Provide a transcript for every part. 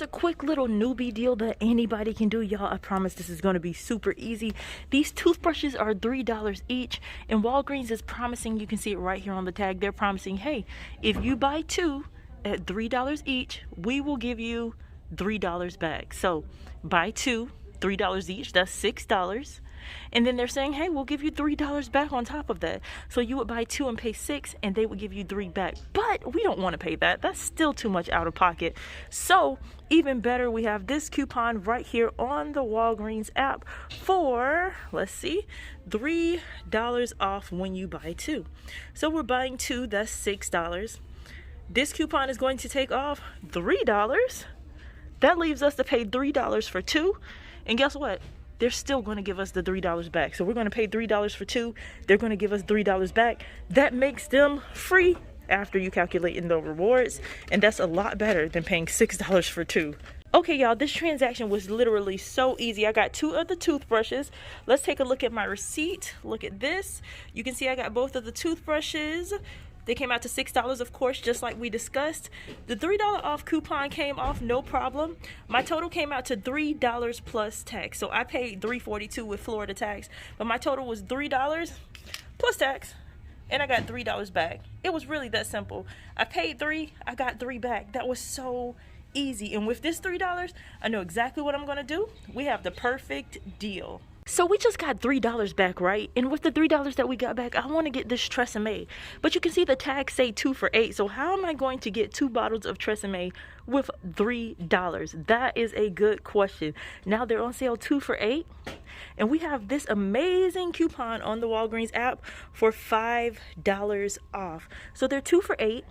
just a quick little newbie deal that anybody can do, y'all. I promise this is going to be super easy. These toothbrushes are $3 each, and Walgreens is promising, you can see it right here on the tag, they're promising, hey, if you buy 2 at $3 each, we will give you $3 back. So buy 2, $3 each, that's $6. And then they're saying, hey, we'll give you $3 back on top of that. So you would buy 2 and pay $6, and they would give you 3 back. But we don't want to pay that. That's still too much out of pocket. So even better, we have this coupon right here on the Walgreens app for, let's see, $3 off when you buy 2. So we're buying 2, that's $6. This coupon is going to take off $3. That leaves us to pay $3 for 2. And guess what? They're still going to give us the $3 back. So we're going to pay $3 for 2. They're going to give us $3 back. That makes them free after you calculate in the rewards. And that's a lot better than paying $6 for 2. Okay, y'all, this transaction was literally so easy. I got 2 of the toothbrushes. Let's take a look at my receipt. Look at this. You can see I got both of the toothbrushes. They came out to $6, of course, just like we discussed. The $3 off coupon came off, no problem. My total came out to $3 plus tax. So I paid $3.42 with Florida tax, but my total was $3 plus tax, and I got $3 back. It was really that simple. I paid $3, I got $3 back. That was so easy. And with this $3, I know exactly what I'm gonna do. We have the perfect deal. So we just got $3 back, right? And with the $3 that we got back, I want to get this Tresemme. But you can see the tags say 2 for $8. So how am I going to get 2 bottles of Tresemme with $3? That is a good question. Now they're on sale 2 for $8. And we have this amazing coupon on the Walgreens app for $5 off. So they're 2 for $8.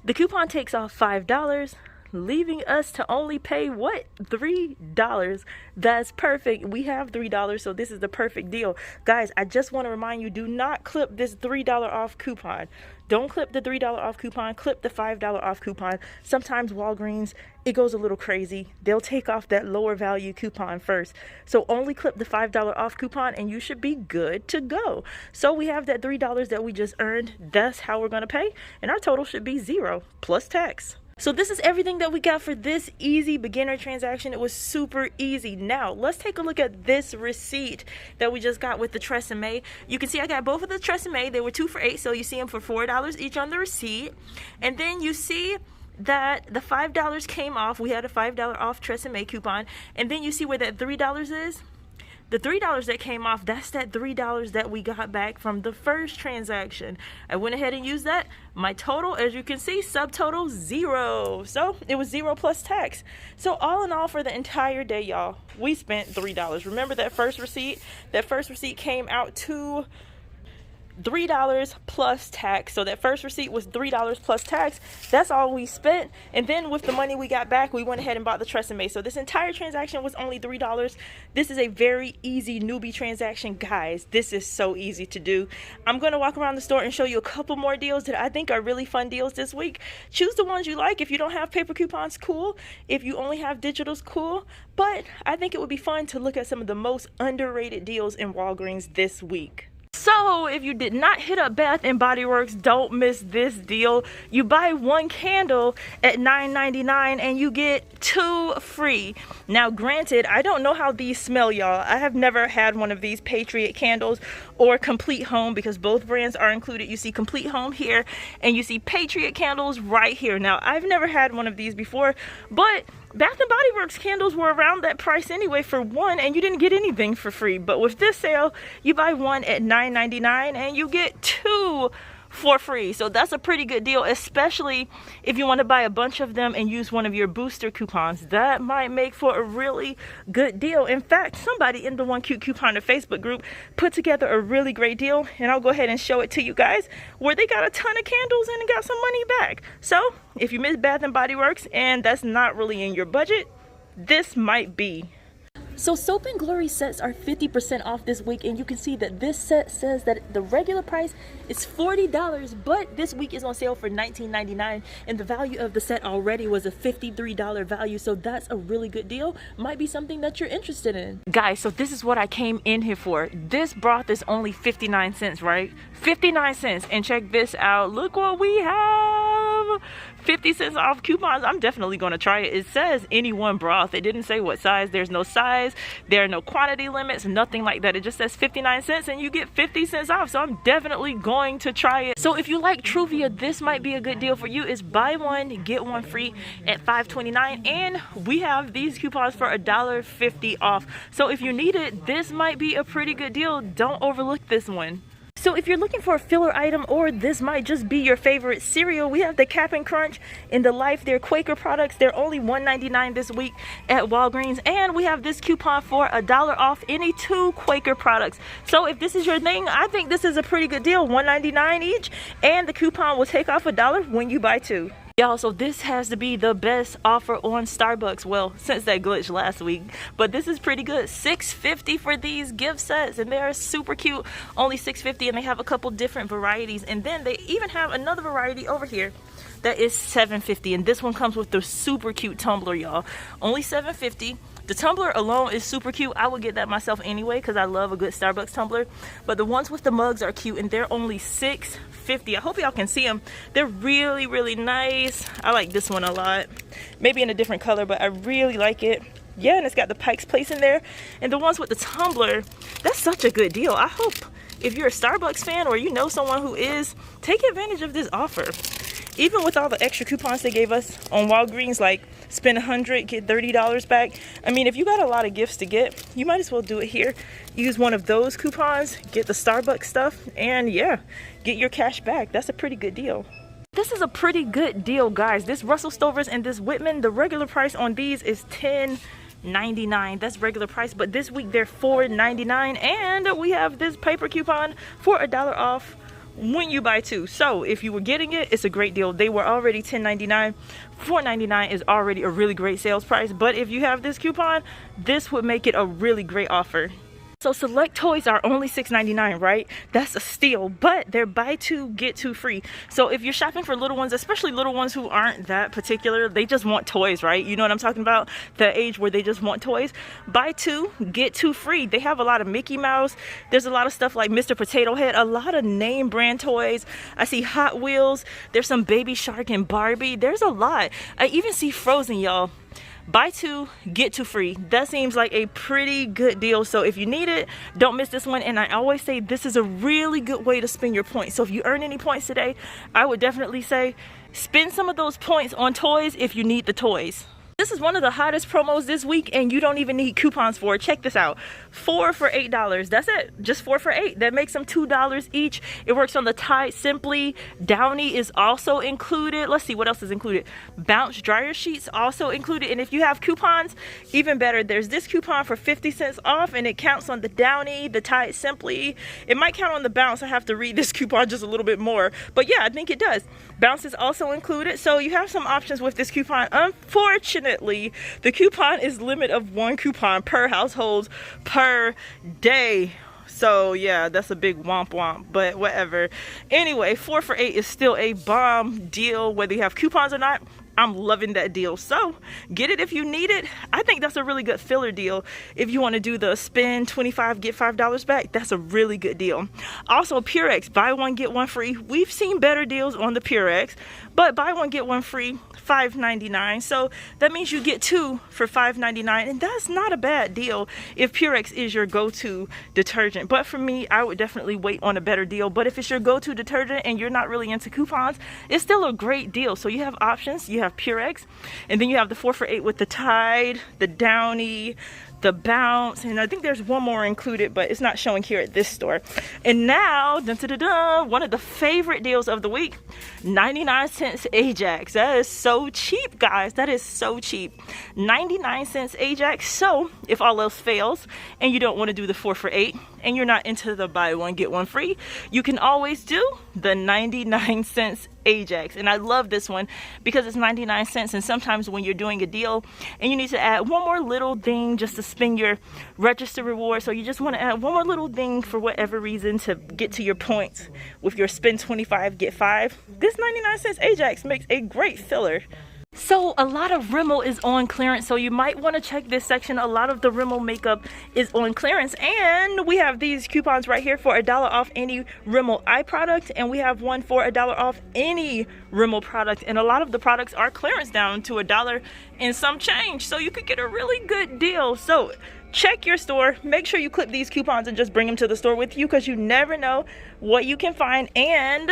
The coupon takes off $5. Leaving us to only pay what? $3. That's perfect. We have $3, so this is the perfect deal. Guys, I just want to remind you, do not clip this $3 off coupon. Don't clip the $3 off coupon, clip the $5 off coupon. Sometimes Walgreens, it goes a little crazy. They'll take off that lower value coupon first. So only clip the $5 off coupon and you should be good to go. So we have that $3 that we just earned. That's how we're going to pay. And our total should be 0 plus tax. So this is everything that we got for this easy beginner transaction. It was super easy. Now, let's take a look at this receipt that we just got with the Tresemme. You can see I got both of the Tresemme. They were 2 for $8, so you see them for $4 each on the receipt. And then you see that the $5 came off. We had a $5 off Tresemme coupon. And then you see where that $3 is? The $3 that came off, that's that $3 that we got back from the first transaction. I went ahead and used that. My total, as you can see, subtotal 0. So it was 0 plus tax. So all in all, for the entire day, y'all, we spent $3. Remember that first receipt? That first receipt came out to $3 plus tax. So that first receipt was $3 plus tax. That's all we spent. And then with the money we got back, we went ahead and bought the Tresemme. So this entire transaction was only $3. This is a very easy newbie transaction, guys. This is so easy to do. I'm going to walk around the store and show you a couple more deals that I think are really fun deals this week. Choose the ones you like. If you don't have paper coupons, cool. If you only have digitals, cool. But I think it would be fun to look at some of the most underrated deals in Walgreens this week. So if you did not hit up Bath & Body Works, don't miss this deal. You buy 1 candle at $9.99 and you get 2 free. Now granted, I don't know how these smell, y'all. I have never had one of these Patriot candles or Complete Home because both brands are included. You see Complete Home here and you see Patriot candles right here. Now I've never had one of these before, but Bath & Body Works candles were around that price anyway for 1 and you didn't get anything for free. But with this sale, you buy 1 at $9.99 and you get 2 for free. So that's a pretty good deal, especially if you want to buy a bunch of them and use one of your booster coupons. That might make for a really good deal. In fact, somebody in the One Cute Couponer Facebook group put together a really great deal, and I'll go ahead and show it to you guys, where they got a ton of candles and got some money back. So if you miss Bath & Body Works and that's not really in your budget, this might be. So Soap and Glory sets are 50% off this week, and you can see that this set says that the regular price is $40, but this week is on sale for $19.99, and the value of the set already was a $53 value, so that's a really good deal. Might be something that you're interested in. Guys, so this is what I came in here for. This broth is only 59 cents, right? 59 cents, and check this out. Look what we have. 50 cents off coupons, I'm definitely going to try it. It says any one broth. It didn't say what size. There's no size. There are no quantity limits, nothing like that. It just says 59 cents and you get 50 cents off. So I'm definitely going to try it. So if you like Truvia, this might be a good deal for you. It's buy one, get one free at $5.29. And we have these coupons for $1.50 off. So if you need it, this might be a pretty good deal. Don't overlook this one. So if you're looking for a filler item, or this might just be your favorite cereal, we have the Cap'n Crunch and the Life. They're Quaker products. They're only $1.99 this week at Walgreens. And we have this coupon for $1 off any 2 Quaker products. So if this is your thing, I think this is a pretty good deal. $1.99 each. And the coupon will take off $1 when you buy 2. Y'all, so this has to be the best offer on Starbucks, well, since that glitch last week, but this is pretty good. $6.50 for these gift sets, and they're super cute. Only $6.50, and they have a couple different varieties, and then they even have another variety over here that is $7.50, and this one comes with the super cute tumbler, y'all. Only $7.50. The tumbler alone is super cute. I would get that myself anyway because I love a good Starbucks tumbler. But the ones with the mugs are cute, and they're only $6.50. I hope y'all can see them. They're really, really nice. I like this one a lot. Maybe in a different color, but I really like it. Yeah, and it's got the Pike's Place in there. And the ones with the tumbler, that's such a good deal. I hope if you're a Starbucks fan or you know someone who is, take advantage of this offer. Even with all the extra coupons they gave us on Walgreens, like spend $100, get $30 back. I mean, if you got a lot of gifts to get, you might as well do it here. Use one of those coupons, get the Starbucks stuff, and yeah, get your cash back. That's a pretty good deal. This is a pretty good deal, guys. This Russell Stover's and this Whitman, the regular price on these is $10.99. That's regular price, but this week they're $4.99, and we have this paper coupon for $1 off when you buy 2. So if you were getting it, it's a great deal. They were already $10.99. $4.99 is already a really great sales price, but if you have this coupon, this would make it a really great offer. So select toys are only $6.99, right? That's a steal, but they're buy 2, get 2 free. So if you're shopping for little ones, especially little ones who aren't that particular, they just want toys, right? You know what I'm talking about? The age where they just want toys. Buy 2, get 2 free. They have a lot of Mickey Mouse. There's a lot of stuff like Mr. Potato Head, a lot of name brand toys. I see Hot Wheels. There's some Baby Shark and Barbie. There's a lot. I even see Frozen, y'all. Buy 2, get 2 free. That seems like a pretty good deal. So if you need it, don't miss this one. And I always say this is a really good way to spend your points. So if you earn any points today, I would definitely say spend some of those points on toys if you need the toys. This is one of the hottest promos this week, and you don't even need coupons for it. Check this out. 4 for $8. That's it. Just 4 for $8. That makes them $2 each. It works on the Tide Simply. Downy is also included. Let's see what else is included. Bounce dryer sheets also included. And if you have coupons, even better. There's this coupon for 50 cents off, and it counts on the Downy, the Tide Simply. It might count on the Bounce. I have to read this coupon just a little bit more. But yeah, I think it does. Bounce is also included. So you have some options with this coupon. Unfortunately, the coupon is limit of 1 coupon per household per day. So yeah, that's a big womp womp, but whatever. Anyway, 4 for $8 is still a bomb deal, whether you have coupons or not. I'm loving that deal. So get it if you need it. I think that's a really good filler deal. If you want to do the spend $25, get $5 back, that's a really good deal. Also, Purex, buy 1, get 1 free. We've seen better deals on the Purex, but buy 1, get 1 free, $5.99. So that means you get 2 for $5.99, and that's not a bad deal if Purex is your go-to detergent. But for me, I would definitely wait on a better deal. But if it's your go-to detergent and you're not really into coupons, it's still a great deal. So you have options. You have Purex, and then you have the 4 for $8 with the Tide, the Downy, the Bounce, and I think there's one more included, but it's not showing here at this store. And now, dun, dun, dun, dun, one of the favorite deals of the week, 99 cents Ajax. That is so cheap, guys. That is so cheap. 99 cents Ajax. So if all else fails and you don't want to do the 4 for $8 and you're not into the buy 1, get 1 free, you can always do the 99 cents Ajax. And I love this one because it's 99 cents, and sometimes when you're doing a deal and you need to add one more little thing just to spend your register reward, so you just want to add one more little thing for whatever reason to get to your points with your spend 25 get 5, this 99 cents Ajax makes a great filler. So a lot of Rimmel is on clearance, so you might want to check this section. A lot of the Rimmel makeup is on clearance, and we have these coupons right here for $1 off any Rimmel eye product, and we have one for $1 off any Rimmel product, and a lot of the products are clearance down to $1 and some change, so you could get a really good deal. So check your store, make sure you clip these coupons and just bring them to the store with you, because you never know what you can find, and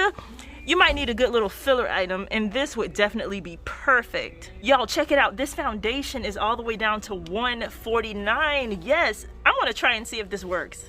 you might need a good little filler item, and this would definitely be perfect. Y'all, check it out. This foundation is all the way down to $149. Yes, I want to try and see if this works.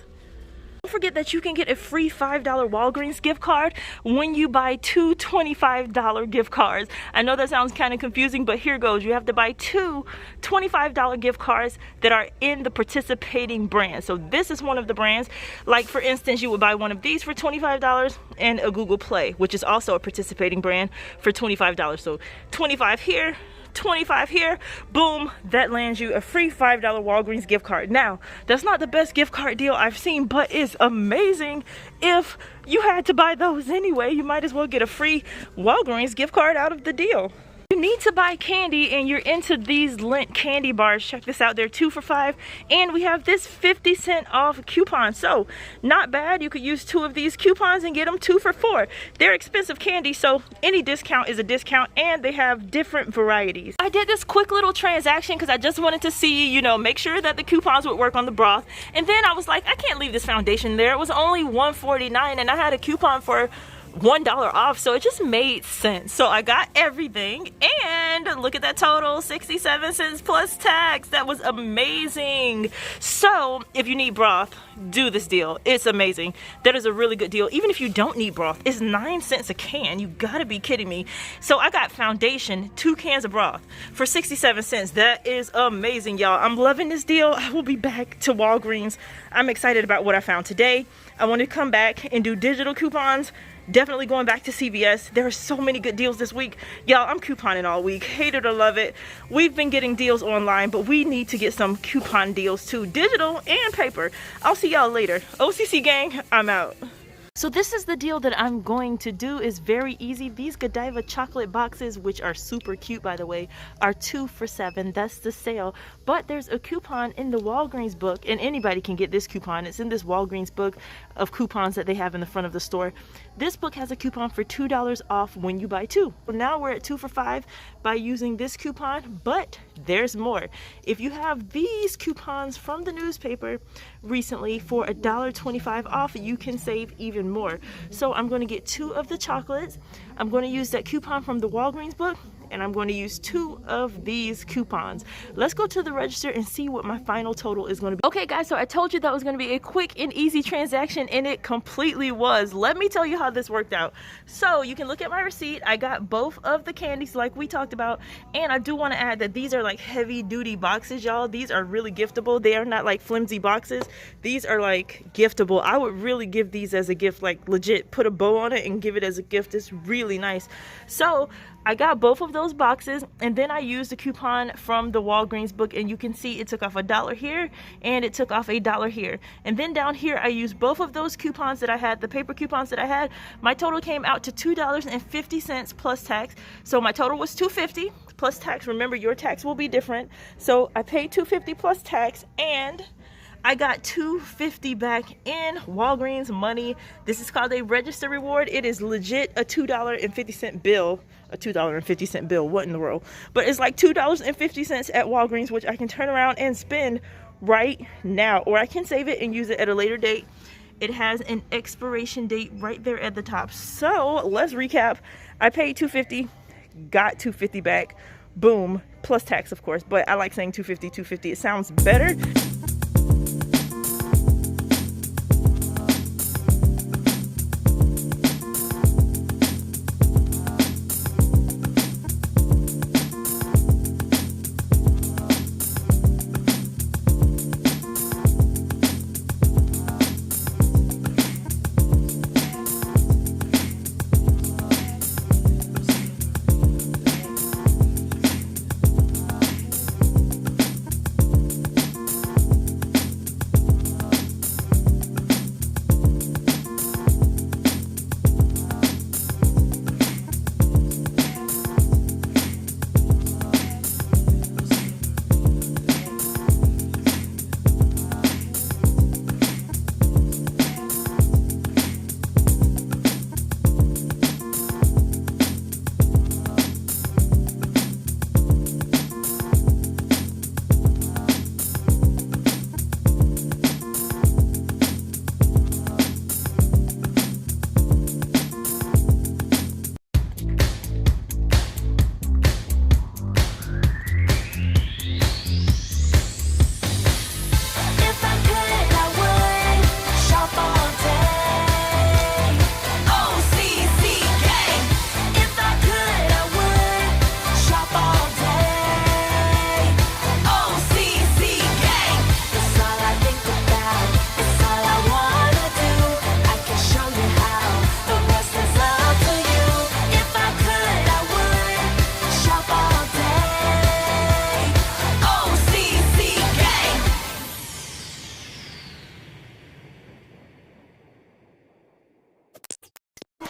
Don't forget that you can get a free $5 Walgreens gift card when you buy two $25 gift cards. I know that sounds kind of confusing, but here goes. You have to buy two $25 gift cards that are in the participating brands. So this is one of the brands. Like, for instance, you would buy one of these for $25 and a Google Play, which is also a participating brand, for $25. So 25 here, 25 here, boom, that lands you a free $5 Walgreens gift card. Now, that's not the best gift card deal I've seen, but it's amazing. If you had to buy those anyway, you might as well get a free Walgreens gift card out of the deal. You need to buy candy and you're into these Lint candy bars. Check this out, they're 2 for $5, and we have this 50% off coupon. So not bad. You could use 2 of these coupons and get them 2 for $4. They're expensive candy, so any discount is a discount, and they have different varieties. I did this quick little transaction because I just wanted to see, you know, make sure that the coupons would work on the broth, and then I was like, I can't leave this foundation there. It was only $149 and I had a coupon for $1 off, so it just made sense. So I got everything, and look at that total, 67 cents plus tax. That was amazing. So if you need broth, do this deal. It's amazing. That is a really good deal. Even if you don't need broth, it's 9 cents a can. You gotta be kidding me. So I got foundation, 2 cans of broth for 67 cents. That is amazing, y'all. I'm loving this deal. I will be back to Walgreens. I'm excited about what I found today. I want to come back and do digital coupons. Definitely going back to CVS. There are so many good deals this week. Y'all, I'm couponing all week. Hate it or love it. We've been getting deals online, but we need to get some coupon deals too. Digital and paper. I'll see y'all later. OCC gang, I'm out. So this is the deal that I'm going to do. Is very easy. These Godiva chocolate boxes, which are super cute by the way, are 2 for $7. That's the sale. But there's a coupon in the Walgreens book, and anybody can get this coupon. It's in this Walgreens book of coupons that they have in the front of the store. This book has a coupon for $2 off when you buy 2. So now we're at 2 for $5 by using this coupon, but there's more. If you have these coupons from the newspaper recently for $1.25 off, you can save even more. So I'm going to get 2 of the chocolates. I'm going to use that coupon from the Walgreens book, and I'm going to use 2 of these coupons. Let's go to the register and see what my final total is going to be. Okay guys, so I told you that was going to be a quick and easy transaction, and it completely was. Let me tell you how this worked out. So you can look at my receipt. I got both of the candies like we talked about, and I do want to add that these are like heavy duty boxes, y'all. These are really giftable. They are not like flimsy boxes. These are like giftable. I would really give these as a gift, like legit put a bow on it and give it as a gift. It's really nice. So I got both of those boxes, and then I used the coupon from the Walgreens book, and you can see it took off $1 here and it took off $1 here. And then down here I used both of those coupons that I had, the paper coupons that I had. My total came out to $2.50 plus tax. So my total was $2.50 plus tax. Remember, your tax will be different. So I paid $2.50 plus tax, and I got $2.50 back in Walgreens money. This is called a register reward. It is legit a $2.50 bill. A $2.50 bill, what in the world? But it's like $2.50 at Walgreens, which I can turn around and spend right now, or I can save it and use it at a later date. It has an expiration date right there at the top. So let's recap. I paid $2.50, got $2.50 back, boom, plus tax of course, but I like saying $2.50. It sounds better.